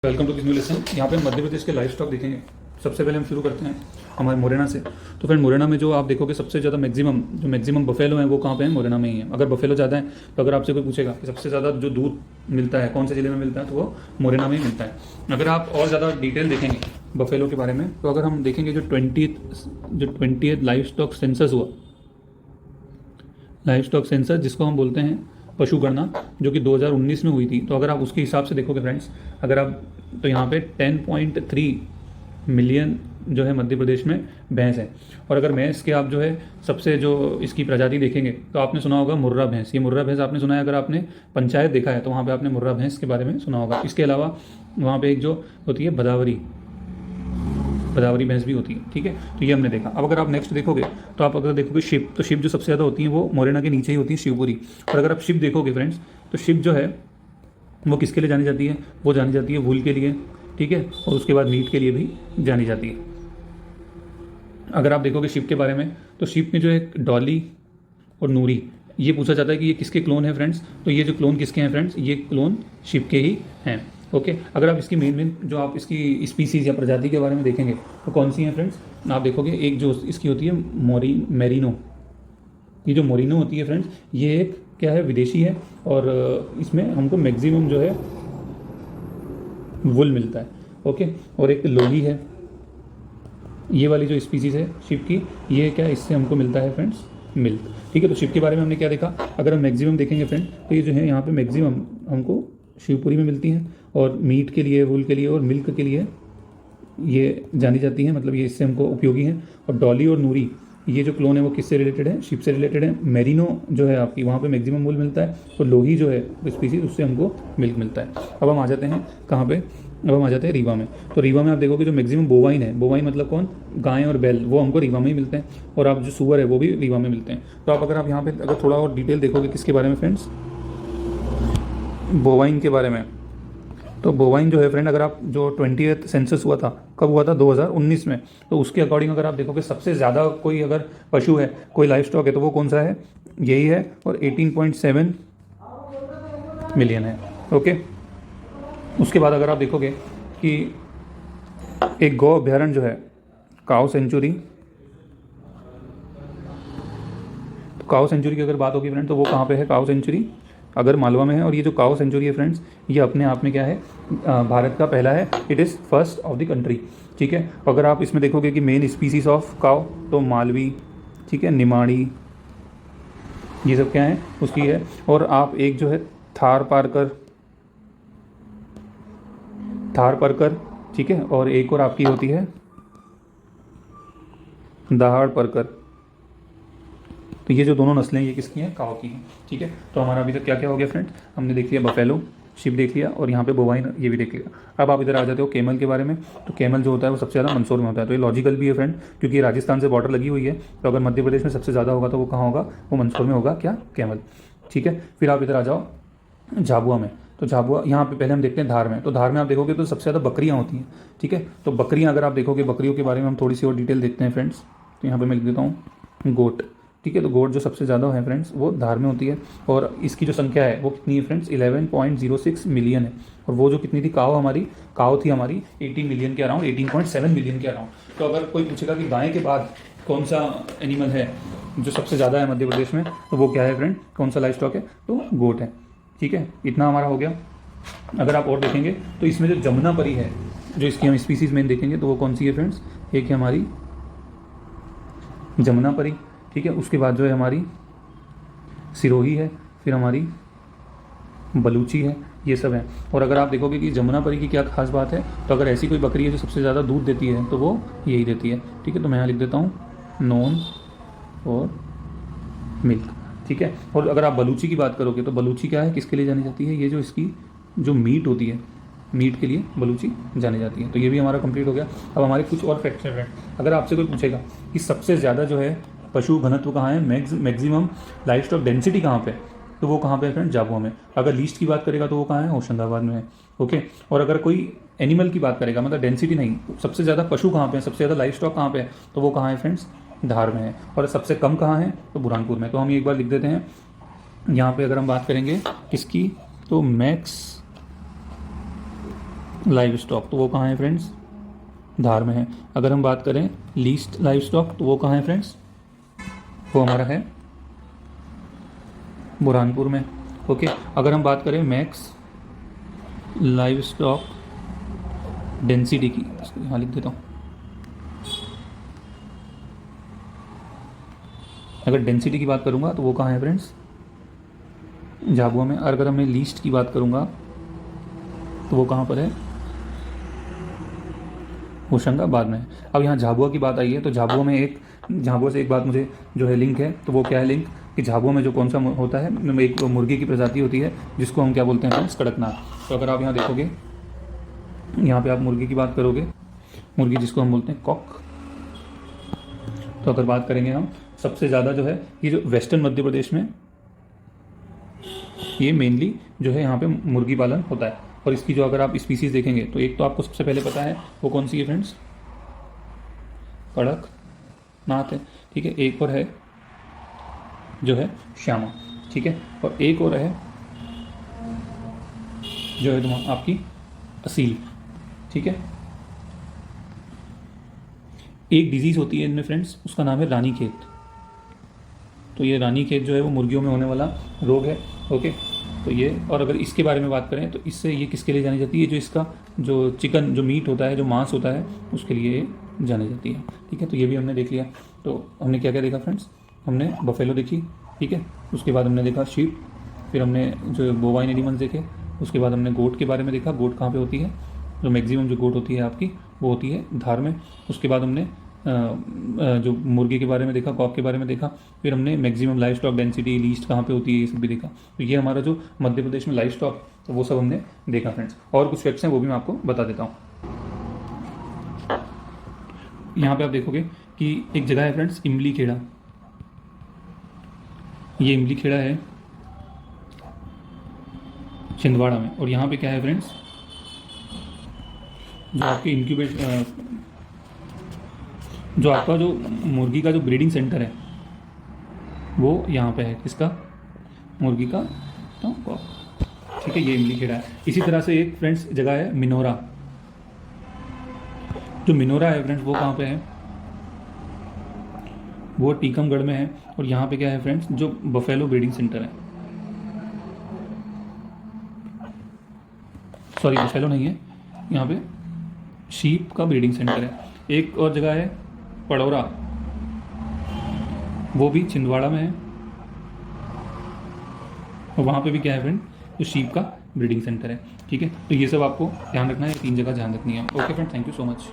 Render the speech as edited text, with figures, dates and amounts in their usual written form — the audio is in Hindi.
Welcome to this new lesson. यहाँ पे मध्य प्रदेश के लाइफ स्टॉक देखेंगे। सबसे पहले हम शुरू करते हैं हमारे मुरैना से। तो फ्रेंड मुरैना में जो आप देखोगे सबसे ज़्यादा मैक्सिमम बफेलो हैं वो कहाँ पे हैं? मुरैना में ही है। अगर बफेलो ज़्यादा है तो अगर आपसे कोई पूछेगा कि सबसे ज़्यादा जो दूध मिलता है कौन से ज़िले में मिलता है तो वो मुरैना में ही मिलता है। अगर आप और ज़्यादा डिटेल देखेंगे बफेलो के बारे में तो अगर हम देखेंगे जो 20th लाइफ स्टॉक सेंसस हुआ, लाइफ स्टॉक सेंसस जिसको हम बोलते हैं पशु गणना, जो कि 2019 में हुई थी, तो अगर आप उसके हिसाब से देखोगे फ्रेंड्स, अगर आप तो यहाँ पे 10.3 मिलियन जो है मध्य प्रदेश में भैंस है। और अगर भैंस के आप जो है सबसे जो इसकी प्रजाति देखेंगे तो आपने सुना होगा मुर्रा भैंस। ये मुर्रा भैंस आपने सुना है, अगर आपने पंचायत देखा है तो वहाँ पे आपने मुर्रा भैंस के बारे में सुना होगा। इसके अलावा वहाँ पे एक जो होती है भदावरी भैंस भी होती है, ठीक है। तो ये हमने देखा। अब अगर आप नेक्स्ट देखोगे तो आप अगर देखोगे शिप, तो शिप जो सबसे ज़्यादा होती है वो मुरैना के नीचे ही होती है, शिवपुरी। और अगर आप शिप देखोगे फ्रेंड्स तो शिप जो है वो किसके लिए जानी जाती है? वो जानी जाती है वूल के लिए, ठीक है, और उसके बाद मीट के लिए भी जानी जाती है। अगर आप देखोगे शिप के बारे में तो शिप में जो है डॉली और नूरी, ये पूछा जाता है कि ये किसके क्लोन है फ्रेंड्स। तो ये जो क्लोन किसके हैं फ्रेंड्स? ये क्लोन शिप के ही हैं, ओके। अगर आप इसकी मेन जो आप इसकी स्पीसीज या प्रजाति के बारे में देखेंगे तो कौन सी हैं फ्रेंड्स? आप देखोगे एक जो इसकी होती है मेरिनो। ये जो मोरिनो होती है फ्रेंड्स, ये एक क्या है? विदेशी है, और इसमें हमको मैक्सिमम जो है वुल मिलता है, ओके। और एक लोही है, ये वाली जो स्पीसीज है शिप की, ये क्या है? इससे हमको मिलता है फ्रेंड्स मिल्क, ठीक है। तो शिप के बारे में हमने क्या देखा? अगर हम मैक्सिमम देखेंगे फ्रेंड तो ये जो है यहाँ पे मैक्सिमम हमको शिवपुरी में मिलती हैं, और मीट के लिए, वूल के लिए और मिल्क के लिए ये जानी जाती हैं, मतलब ये इससे हमको उपयोगी हैं। और डॉली और नूरी, ये जो क्लोन है वो किससे रिलेटेड है? शिप से रिलेटेड है। मेरिनो जो है आपकी, वहाँ पे मैक्सिमम वूल मिलता है, और लोही जो है स्पीसीज, उससे हमको मिल्क मिलता है। अब हम आ जाते हैं कहाँ पे? अब हम आ जाते हैं रीवा में। तो रीवा में आप देखोगे जो मैक्सिमम बोवाइन है, बोवाइन मतलब कौन? गाय और बैल, वो हमको रीवा में ही मिलते हैं। और आप जो सुअर है वो भी रीवा में मिलते हैं। तो आप अगर आप यहाँ पे अगर थोड़ा और डिटेल देखोगे किसके बारे में फ्रेंड्स? बोवाइन के बारे में। तो बोवाइन जो है फ्रेंड, अगर आप जो 20th सेंसस हुआ था, कब हुआ था? 2019 में। तो उसके अकॉर्डिंग अगर आप देखोगे सबसे ज़्यादा कोई अगर पशु है, कोई लाइफ स्टॉक है, तो वो कौन सा है? यही है, और 18.7 मिलियन है, ओके। उसके बाद अगर आप देखोगे कि एक गौ अभ्यारण्य जो है काऊ सेंचुरी, तो काऊ सेंचुरी की अगर बात होगी फ्रेंड तो वो कहाँ पे है? काऊ सेंचुरी अगर मालवा में है। और ये जो काऊ सेंचुरी है फ्रेंड्स, ये अपने आप में क्या है? भारत का पहला है, it is first of the country, ठीक है। अगर आप इसमें देखोगे कि मेन स्पीसीज ऑफ काऊ, तो मालवी, ठीक है, निमाड़ी, ये सब क्या है? उसकी है। और आप एक जो है थार परकर, ठीक है, और एक और आपकी होती है दहाड़ परकर। तो ये जो दोनों नस्लें ये किसकी हैं? काऊ की हैं, ठीक है। तो हमारा अभी तक क्या क्या हो गया फ्रेंड? हमने देख लिया बफेलो, शिप देख लिया, और यहाँ पे बोवाइन ये भी देख लिया। अब आप इधर आ जाते हो केमल के बारे में। तो केमल जो होता है वो सबसे ज़्यादा मंदसौर में होता है। तो ये लॉजिकल भी है फ्रेंड, क्योंकि राजस्थान से बॉर्डर लगी हुई है। तो अगर मध्य प्रदेश में सबसे ज़्यादा होगा तो वो कहाँ होगा? वो मंदसौर में होगा, क्या? केमल, ठीक है। फिर आप इधर आ जाओ झाबुआ में। तो झाबुआ, यहाँ पे पहले हम देखते हैं धार में। तो धार में आप देखोगे तो सबसे ज़्यादा बकरियाँ होती हैं, ठीक है। तो बकरियाँ अगर आप देखोगे, बकरियों के बारे में हम थोड़ी सी और डिटेल देखते हैं फ्रेंड्स। तो यहाँ पे मैं लिख देता हूँ गोट, ठीक है। तो गोट जो सबसे ज़्यादा है फ्रेंड्स वो धार में होती है, और इसकी जो संख्या है वो कितनी है फ्रेंड्स? 11.06 मिलियन है। और वो जो कितनी थी? काऊ थी हमारी 18 मिलियन के अराउंड, 18.7 मिलियन के अराउंड। तो अगर कोई पूछेगा कि गाय के बाद कौन सा एनिमल है जो सबसे ज़्यादा है मध्य प्रदेश में, तो वो क्या है फ्रेंड? कौन सा लाइफ स्टॉक है? तो गोट है, ठीक है। इतना हमारा हो गया। अगर आप और देखेंगे तो इसमें जो जमुनापरी है, जो इसकी हम स्पीसीज में देखेंगे तो वो कौन सी है फ्रेंड्स? एक है हमारी जमुनापरी, ठीक है। उसके बाद जो है हमारी सिरोही है, फिर हमारी बलूची है, ये सब है। और अगर आप देखोगे कि जमुनापरी की क्या खास बात है, तो अगर ऐसी कोई बकरी है जो सबसे ज़्यादा दूध देती है तो वो यही देती है, ठीक है। तो मैं यहाँ लिख देता हूँ नॉन और मिल्क, ठीक है। और अगर आप बलूची की बात करोगे तो बलूची क्या है? किसके लिए जानी जाती है? ये जो इसकी जो मीट होती है, मीट के लिए बलूची जानी जाती है। तो ये भी हमारा कंप्लीट हो गया। अब हमारे कुछ और फैक्ट्स हैं फ्रेंड। अगर आपसे कोई पूछेगा कि सबसे ज़्यादा जो है पशु घनत्व कहाँ है, मैक्सिमम लाइफ स्टॉक डेंसिटी कहाँ पे, तो वो कहाँ पे है फ्रेंड? झाबुआ में। अगर लीस्ट की बात करेगा तो वो कहाँ है? होशंगाबाद में है, ओके। और अगर कोई एनिमल की बात करेगा, मतलब डेंसिटी नहीं, सबसे ज़्यादा पशु कहाँ पे है, सबसे ज़्यादा लाइफ स्टॉक कहाँ पे है, तो वो कहाँ है फ्रेंड्स? धार में है। और सबसे कम कहाँ है? तो बुरहानपुर में। तो हम एक बार लिख देते हैं यहाँ पे। अगर हम बात करेंगे किसकी, तो मैक्स लाइव स्टॉक तो वो कहाँ है फ्रेंड्स, धार में है। अगर हम बात करें लीस्ट लाइव स्टॉक तो वो कहाँ है फ्रेंड्स, वो हमारा है बुरहानपुर में। ओके, अगर हम बात करें मैक्स लाइव स्टॉक डेंसिटी की, इसको यहाँ लिख देता हूँ। अगर डेंसिटी की बात करूँगा तो वो कहाँ है फ्रेंड्स, झाबुआ में। और अगर मैं लीस्ट की बात करूँगा तो वो कहाँ पर है, होशंगाबाद में है। अब यहाँ झाबुआ की बात आई है तो झाबुआ में झाबुआ से एक बात मुझे जो है लिंक है, तो वो क्या है लिंक, कि झाबुआ में जो कौन सा होता है, एक मुर्गी की प्रजाति होती है जिसको हम क्या बोलते हैं फ्रेंड्स, कड़कनाथ। तो अगर आप यहाँ देखोगे, यहाँ पे आप मुर्गी की बात करोगे, मुर्गी जिसको हम बोलते हैं कॉक। तो अगर बात करेंगे हम सबसे ज़्यादा जो है ये जो वेस्टर्न मध्य प्रदेश में ये मेनली जो है यहाँ पे मुर्गी पालन होता है। और इसकी जो अगर आप स्पीसीज देखेंगे तो एक तो आपको सबसे पहले पता है वो कौन सी है फ्रेंड्स, कड़कनाथ है, ठीक है। एक और है जो है श्यामा, ठीक है। और एक और है जो है तुम आपकी असील, ठीक है। एक डिजीज़ होती है इनमें फ्रेंड्स, उसका नाम है रानीखेत। तो ये रानीखेत जो है वो मुर्गियों में होने वाला रोग है। ओके, तो ये, और अगर इसके बारे में बात करें तो इससे ये किसके लिए जानी जाती है, जो इसका जो चिकन जो मीट होता है, जो मांस होता है, उसके लिए जानी जाती है, ठीक है। तो ये भी हमने देख लिया। तो हमने क्या क्या देखा फ्रेंड्स, हमने बफेलो देखी, ठीक है। उसके बाद हमने देखा शीप, फिर हमने जो बोवाइन एनिमल्स देखे, उसके बाद हमने गोट के बारे में देखा, गोट कहाँ पे होती है, जो मैक्सिमम जो गोट होती है आपकी वो होती है धार में। उसके बाद हमने जो मुर्गी के बारे में देखा, कॉक के बारे में देखा, फिर हमने maximum live stock density, least कहाँ पे होती है, ये सब भी देखा। तो ये हमारा जो मध्य प्रदेश में लाइव स्टॉक, तो वो सब हमने देखा फ्रेंड्स। और कुछ फैक्ट्स हैं वो भी मैं आपको बता देता हूँ। यहाँ पे आप देखोगे कि एक जगह है फ्रेंड्स, इमली खेड़ा। ये इमली खेड़ा है छिंदवाड़ा में। और यहाँ पे क्या है फ्रेंड्स, जो आपके जो आपका जो मुर्गी का जो ब्रीडिंग सेंटर है वो यहाँ पे है, किसका, मुर्गी का, तो ठीक है। ये इमली खेड़ा है। इसी तरह से एक फ्रेंड्स जगह है मिनोरा। जो मिनोरा है फ्रेंड्स वो कहाँ पे है, वो टीकमगढ़ में है। और यहाँ पे क्या है फ्रेंड्स, जो बफेलो ब्रीडिंग सेंटर है, सॉरी बफेलो नहीं है, यहाँ पे शीप का ब्रीडिंग सेंटर है। एक और जगह है पड़ौरा, वो भी छिंदवाड़ा में है। और वहाँ पे भी क्या है फ्रेंड, जो शीप का ब्रीडिंग सेंटर है, ठीक है। तो ये सब आपको ध्यान रखना है, 3 जगह ध्यान रखनी है। Okay friend, thank you so much.